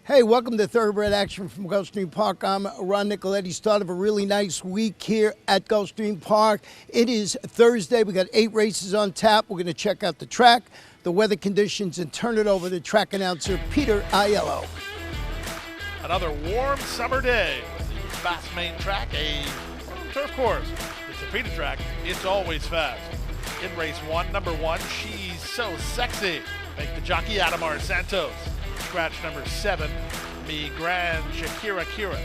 Hey, welcome to Thoroughbred Action from Gulfstream Park. I'm Ron Nicoletti. Start of a really nice week here at Gulfstream Park. It is Thursday. We got 8 races on tap. We're going to check out the track, the weather conditions, and turn it over to track announcer Peter Aiello. Another warm summer day with the fast main track, a turf course. It's a Peter track. It's always fast. In race 1, number 1, She's So Sexy. Make the jockey Adamar Santos. Scratch number 7, Mi Gran Shakira Kira.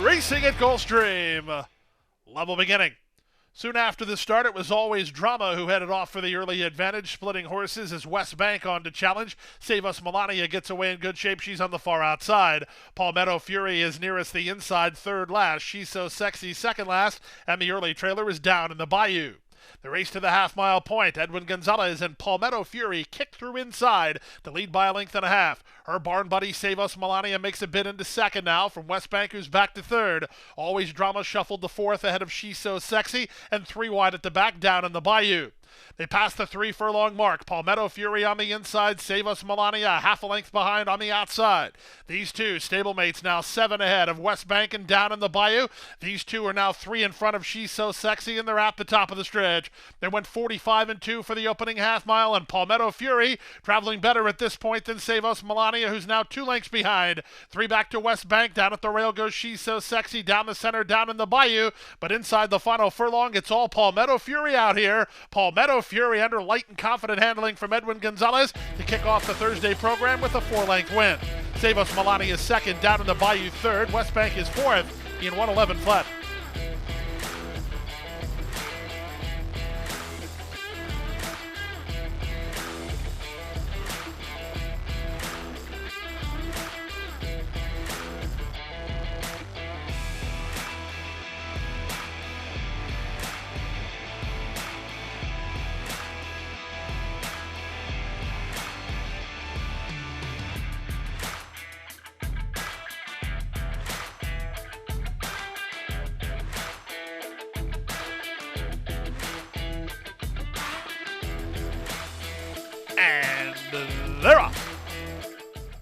Racing at Gulfstream. Level beginning. Soon after the start, it was always Drama who headed off for the early advantage, splitting horses as West Bank on to challenge. Save Us Melania gets away in good shape. She's on the far outside. Palmetto Fury is nearest the inside, third last. She's So Sexy, second last. And the early trailer is down in the bayou. The race to the half-mile point, Edwin Gonzalez and Palmetto Fury kick through inside to lead by a length and a half. Her barn buddy, Save Us Melania, makes a bid into second now from West Bank, who's back to third. Always Drama shuffled to fourth ahead of She's So Sexy, and 3 wide at the back down in the bayou. They pass the 3-furlong mark. Palmetto Fury on the inside, Save Us Melania half a length behind on the outside. These two stablemates now 7 ahead of West Bank and down in the bayou. These two are now 3 in front of She's So Sexy, and they're at the top of the stretch. They went 45-2 for the opening half mile, and Palmetto Fury traveling better at this point than Save Us Melania, who's now 2 lengths behind. 3 back to West Bank. Down at the rail goes She's So Sexy, down the center, down in the bayou. But inside the final furlong, it's all Palmetto Fury out here. Palmetto Fury under light and confident handling from Edwin Gonzalez to kick off the Thursday program with a 4-length win. Save Us Melania is second, down in the bayou third. West Bank is fourth in 1:11 flat. And they're off.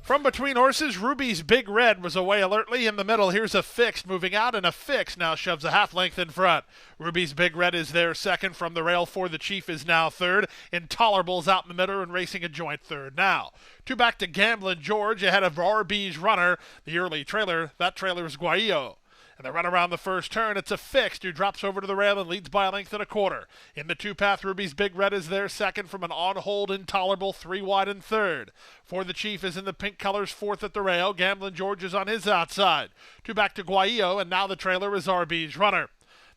From between horses, Ruby's Big Red was away alertly in the middle. Here's a fixed moving out, and a fixed now shoves a half length in front. Ruby's Big Red is there second from the rail. For the Chief is now third. Intolerable's out in the middle and racing a joint third now. 2 back to Gamblin' George ahead of RB's Runner. The early trailer, that trailer is Guaillo. And they run around the first turn. It's a fixed who drops over to the rail and leads by a length and a quarter. In the 2-path, Ruby's Big Red is there second from an on-hold Intolerable, 3 wide and third. For the Chief is in the pink colors, fourth at the rail. Gamblin' George is on his outside. 2 back to Guaillo, and now the trailer is RB's Runner.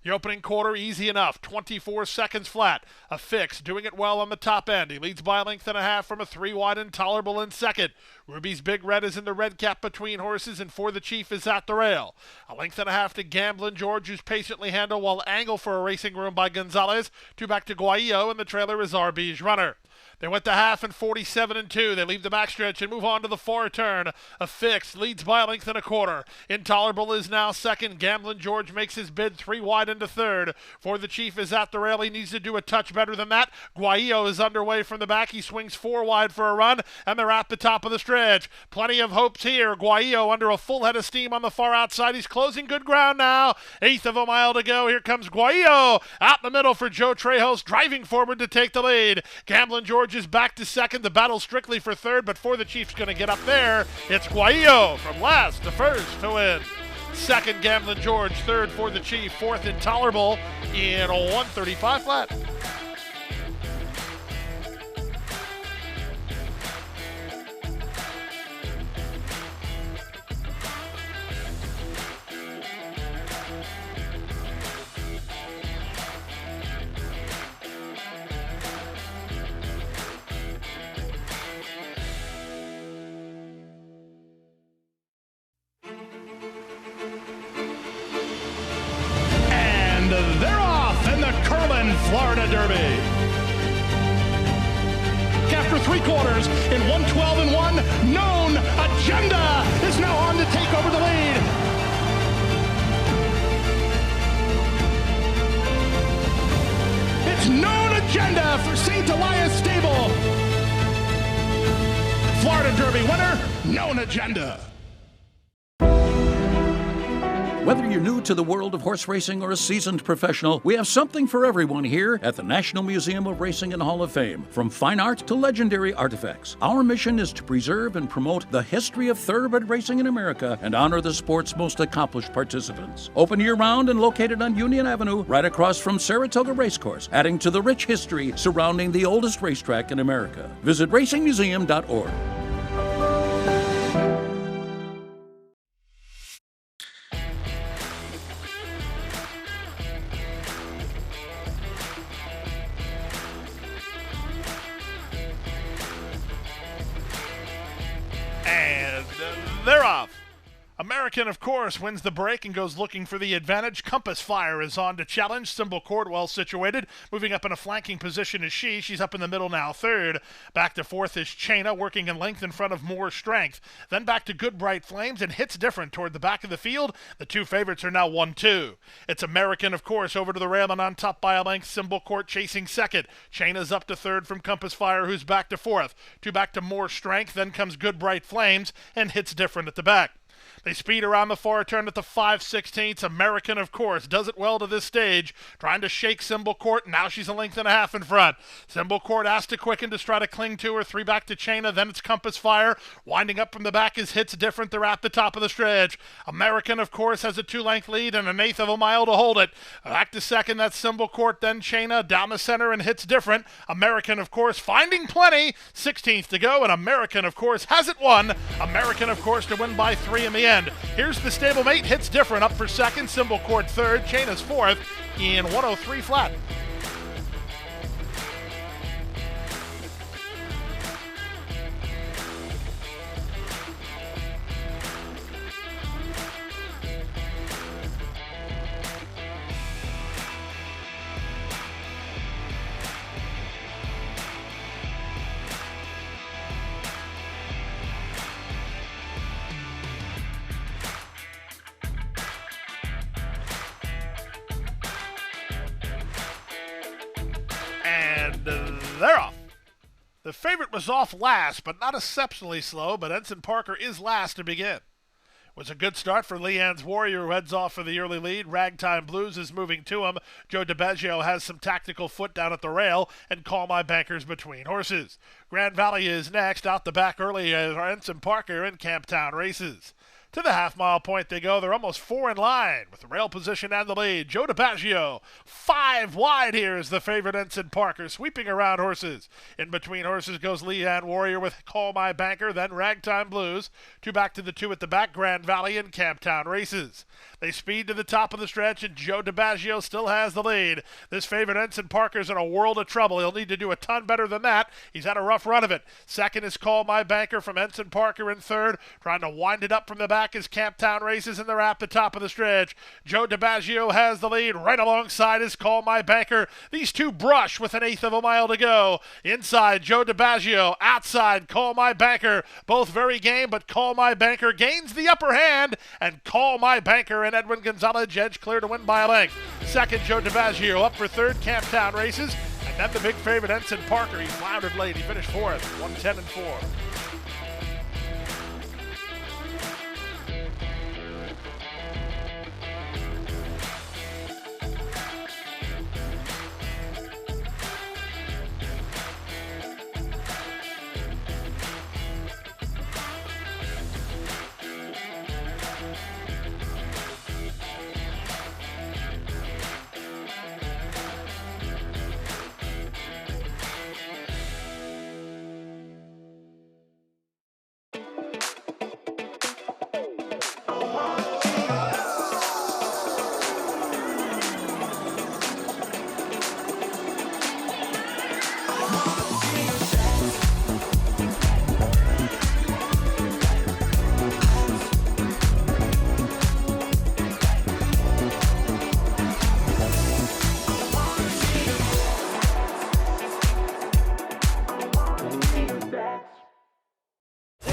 The opening quarter, easy enough, 24 seconds flat. A fix, doing it well on the top end. He leads by a length and a half from a 3 wide Intolerable in second. Ruby's Big Red is in the red cap between horses, and For the Chief is at the rail. A length and a half to Gamblin' George, who's patiently handled while angled for a racing room by Gonzalez. 2 back to Guaillo, and the trailer is RB's Runner. They went to half in 47-2. They leave the backstretch and move on to the far turn. A fix leads by a length and a quarter. Intolerable is now second. Gamblin' George makes his bid 3 wide into third. For the Chief is at the rail. He needs to do a touch better than that. Guaillo is underway from the back. He swings 4 wide for a run, and they're at the top of the stretch. Plenty of hopes here. Guaillo under a full head of steam on the far outside. He's closing good ground now. 1/8 of a mile to go. Here comes Guaillo out in the middle for Joe Trejos, driving forward to take the lead. Gamblin' George is back to second. The battle strictly for third, but For the Chief's going to get up there. It's Guaillo from last to first to win. Second, Gamblin' George. Third, For the Chief. Fourth, Intolerable in 1:35 flat. They're off in the Curlin, Florida Derby. After 3 quarters in 1:12-1, Known Agenda is now on to take over the lead. It's Known Agenda for St. Elias Stable. Derby winner, Known Agenda. Whether you're new to the world of horse racing or a seasoned professional, we have something for everyone here at the National Museum of Racing and Hall of Fame. From fine art to legendary artifacts, our mission is to preserve and promote the history of thoroughbred racing in America and honor the sport's most accomplished participants. Open year-round and located on Union Avenue, right across from Saratoga Racecourse, adding to the rich history surrounding the oldest racetrack in America. Visit racingmuseum.org. And they're off. American, of course, wins the break and goes looking for the advantage. Compass Fire is on to challenge. Symbol Court well situated. Moving up in a flanking position is she. She's up in the middle now, third. Back to fourth is Chaina, working in length in front of More Strength. Then back to Good Bright Flames and Hits Different toward the back of the field. The two favorites are now 1-2. It's American, of course, over to the rail and on top by a length. Symbol Court chasing second. Chaina's up to third from Compass Fire, who's back to fourth. Two back to More Strength. Then comes Good Bright Flames and Hits Different at the back. They speed around the far turn at the 5/16. American, of course, does it well to this stage, trying to shake Symbol Court. Now she's a length and a half in front. Symbol Court has to quicken to try to cling to her. Three back to Chaina, then it's Compass Fire. Winding up from the back is Hits Different. They're at the top of the stretch. American, of course, has a 2-length lead and an eighth of a mile to hold it. Back to second, that's Symbol Court, then Chaina. Down the center and Hits Different. American, of course, finding plenty. 16th to go, and American, of course, has it won. American, of course, to win by 3 in the end. Here's the stablemate. Hits Different up for second. Symbol Court third. Chaina's fourth in 103 flat. And they're off. The favorite was off last, but not exceptionally slow, but Ensign Parker is last to begin. It was a good start for Leanne's Warrior, who heads off for the early lead. Ragtime Blues is moving to him. Joe DiBaggio has some tactical foot down at the rail, and Call My Bankers between horses. Grand Valley is next. Out the back early as Ensign Parker and Camptown Races. To the half-mile point they go. They're almost 4 in line with the rail position and the lead. Joe DiBaggio, 5 wide here is the favorite Ensign Parker, sweeping around horses. In between horses goes Leanne Warrior with Call My Banker, then Ragtime Blues. Two back to the two at the back, Grand Valley and Camptown Races. They speed to the top of the stretch, and Joe DiBaggio still has the lead. This favorite Ensign Parker's in a world of trouble. He'll need to do a ton better than that. He's had a rough run of it. Second is Call My Banker from Ensign Parker in third. Trying to wind it up from the back is Camptown Races, and they're at the top of the stretch. Joe DiBaggio has the lead. Right alongside is Call My Banker. These two brush with an eighth of a mile to go. Inside, Joe DiBaggio. Outside, Call My Banker. Both very game, but Call My Banker gains the upper hand, and Call My Banker and Edwin Gonzalez edge clear to win by a length. Second, Joe DiBaggio up for third, Camptown Races, and then the big favorite Ensign Parker. He floundered late. He finished fourth, 110-4.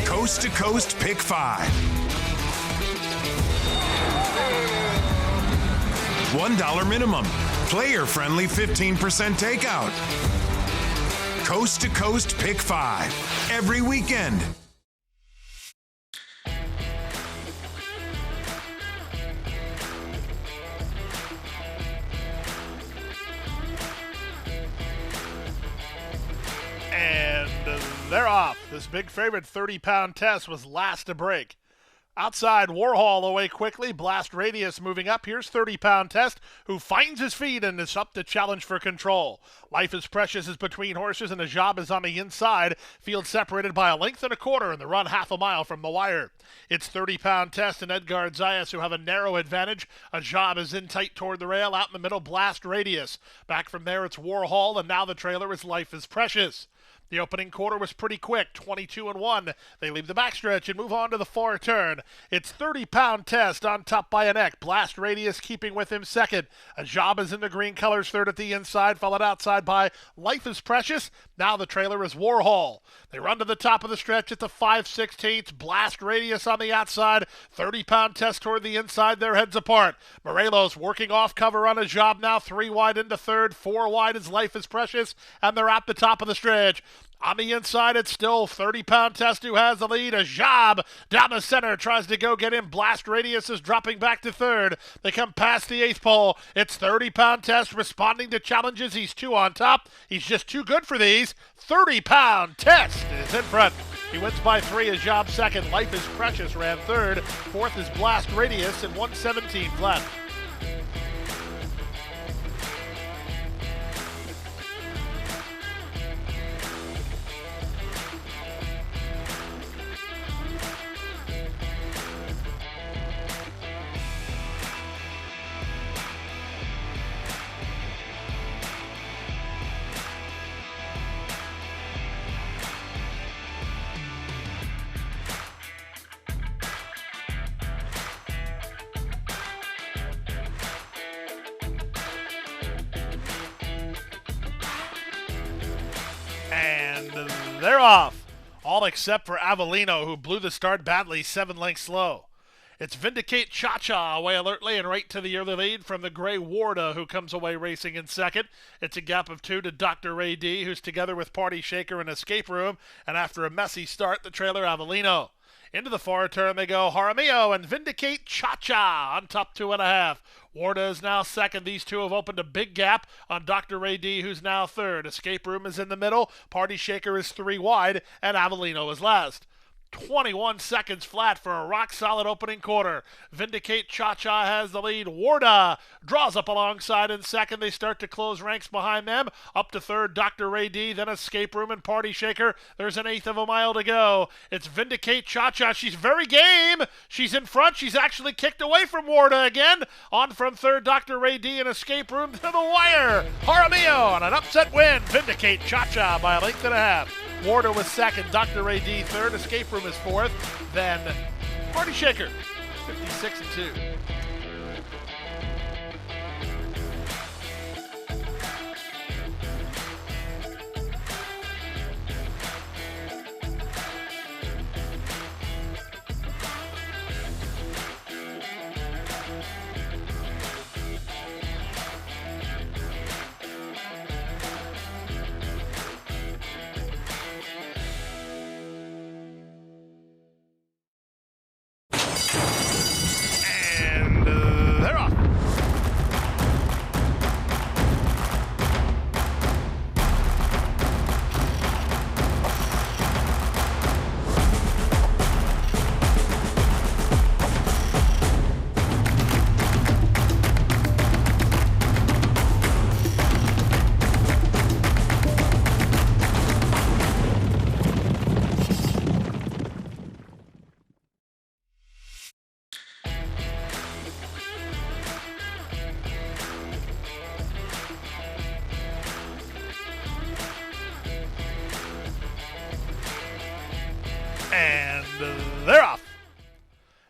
Coast to Coast Pick 5. $1 minimum. Player-friendly 15% takeout. Coast to Coast Pick 5. Every weekend. off. This big favorite 30-pound test was last to break. Outside, Warhol away quickly. Blast Radius moving up. Here's 30-pound Test, who finds his feet and is up to challenge for control. Life is Precious is between horses, and the job is on the inside. Field separated by a length and a quarter in the run half a mile from the wire. It's 30-pound Test and Edgard Zayas who have a narrow advantage. A job is in tight toward the rail. Out in the middle, Blast Radius. Back from there, it's Warhol, and now the trailer is Life is Precious. The opening quarter was pretty quick, 22-1. They leave the backstretch and move on to the far turn. It's 30-pound Test on top by a neck. Blast Radius keeping with him second. A job is in the green colors third at the inside, followed outside by Life is Precious. Now the trailer is Warhol. They run to the top of the stretch at the 5/16. Blast Radius on the outside. 30-pound Test toward the inside. Their heads apart. Morelos working off cover on a job now. 3 wide into third. 4 wide as Life is Precious. And they're at the top of the stretch. On the inside, it's still 30-pound Test who has the lead. A job down the center tries to go get him. Blast Radius is dropping back to third. They come past the 8th pole. It's 30-pound Test responding to challenges. He's 2 on top. He's just too good for these. 30-pound Test is in front. He wins by 3. A job second. Life is Precious ran third. Fourth is Blast Radius and 117 left. And they're off. All except for Avellino, who blew the start badly, 7 lengths slow. It's Vindicate Cha-Cha away alertly and right to the early lead from the gray Warda, who comes away racing in second. It's a gap of 2 to Dr. Ray D, who's together with Party Shaker and Escape Room. And after a messy start, the trailer Avellino. Into the far turn they go. Jaramillo and Vindicate Cha-Cha on top 2.5. Warda is now second. These two have opened a big gap on Dr. Ray D, who's now third. Escape Room is in the middle. Party Shaker is 3 wide, and Avellino is last. 21 seconds flat for a rock-solid opening quarter. Vindicate Cha-Cha has the lead. Warda draws up alongside in second. They start to close ranks behind them. Up to third, Dr. Ray D, then Escape Room and Party Shaker. There's an 1/8 of a mile to go. It's Vindicate Cha-Cha. She's very game. She's in front. She's actually kicked away from Warda again. On from third, Dr. Ray D and Escape Room to the wire. Jaramillo on an upset win. Vindicate Cha-Cha by a length and a half. Warda was second, Dr. Ray D third, Escape Room is fourth, then Party Shaker, 56-2. They're off. And they're off.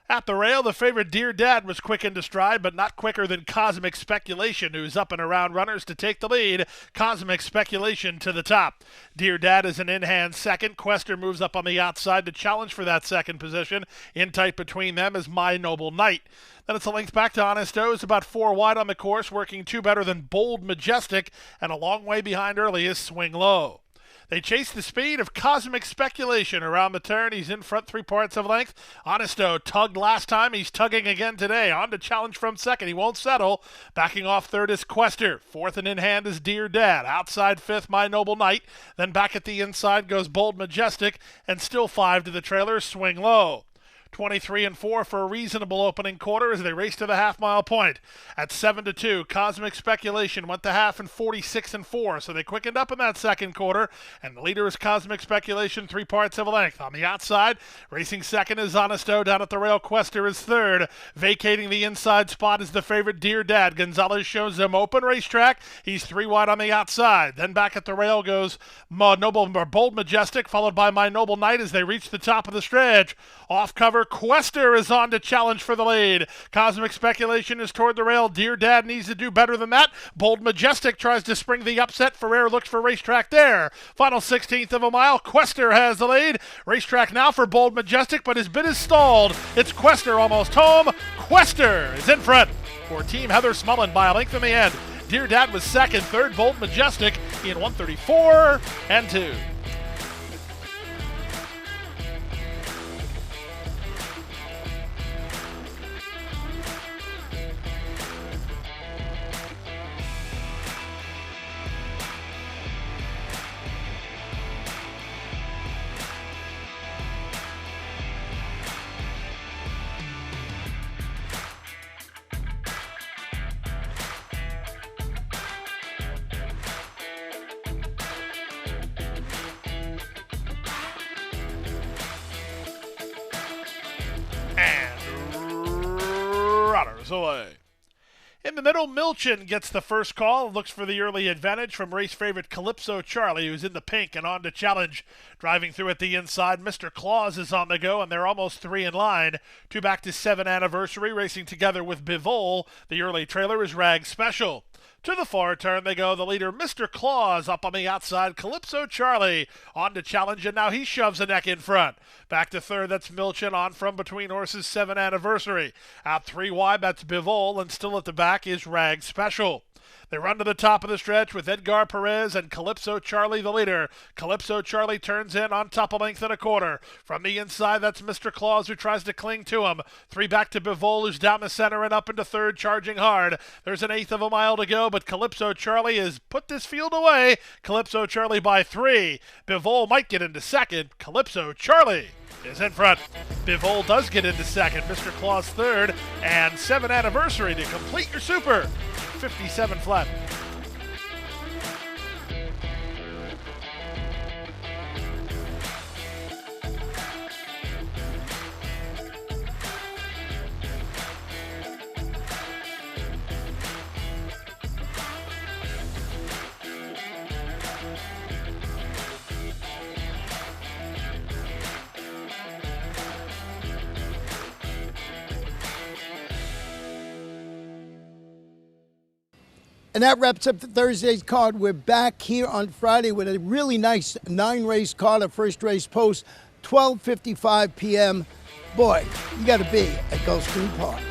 At the rail, the favorite Dear Dad was quick into stride, but not quicker than Cosmic Speculation, who's up and around runners to take the lead. Cosmic Speculation to the top. Dear Dad is an in-hand second. Quester moves up on the outside to challenge for that second position. In tight between them is My Noble Knight. Then it's a length back to Honest O's, about 4 wide on the course, working 2 better than Bold Majestic, and a long way behind early is Swing Low. They chase the speed of Cosmic Speculation around the turn. He's in front 3/4 of length. Honesto tugged last time. He's tugging again today. On to challenge from second. He won't settle. Backing off third is Quester. Fourth and in hand is Dear Dad. Outside fifth, My Noble Knight. Then back at the inside goes Bold Majestic. And still 5 to the trailer, Swing Low. 23 and 4 for a reasonable opening quarter as they race to the half-mile point. At 7-2, Cosmic Speculation went to half in 46 and 4, so they quickened up in that second quarter, and the leader is Cosmic Speculation, 3/4 of a length. On the outside, racing second is Honesto. Down at the rail, Quester is third. Vacating the inside spot is the favorite Dear Dad. Gonzalez shows them open racetrack. He's 3 wide on the outside. Then back at the rail goes Bold Majestic, followed by My Noble Knight as they reach the top of the stretch. Off cover, Quester is on to challenge for the lead. Cosmic Speculation is toward the rail. Dear Dad needs to do better than that. Bold Majestic tries to spring the upset. Ferrer looks for racetrack there. Final 16th of a mile. Quester has the lead. Racetrack now for Bold Majestic, but his bid is stalled. It's Quester almost home. Quester is in front for Team Heather Smullen by a length in the end. Dear Dad was second. Third, Bold Majestic in 1:34 and 2. Away. In the middle, Milchin gets the first call, looks for the early advantage from race favorite Calypso Charlie, who's in the pink and on to challenge. Driving through at the inside, Mr. Claus is on the go, and they're almost 3 in line. 2 back to 7 anniversary, racing together with Bivol. The early trailer is Rag Special. To the far turn they go, the leader, Mr. Claus, up on the outside, Calypso Charlie, on to challenge, and now he shoves a neck in front. Back to third, that's Milchin, on from between horses, 7 anniversary. Out 3 wide, that's Bivol, and still at the back is Rag Special. They run to the top of the stretch with Edgar Perez and Calypso Charlie the leader. Calypso Charlie turns in on top of length and a quarter. From the inside, that's Mr. Claus who tries to cling to him. 3 back to Bivol, who's down the center and up into third, charging hard. There's an 1/8 of a mile to go, but Calypso Charlie has put this field away. Calypso Charlie by 3. Bivol might get into second. Calypso Charlie is in front. Bivol does get into second. Mr. Claus third. And 7 anniversary to complete your super. 57 flat. And that wraps up the Thursday's card. We're back here on Friday with a really nice 9-race card, a first race post, 12:55 p.m. Boy, you got to be at Gulfstream Park.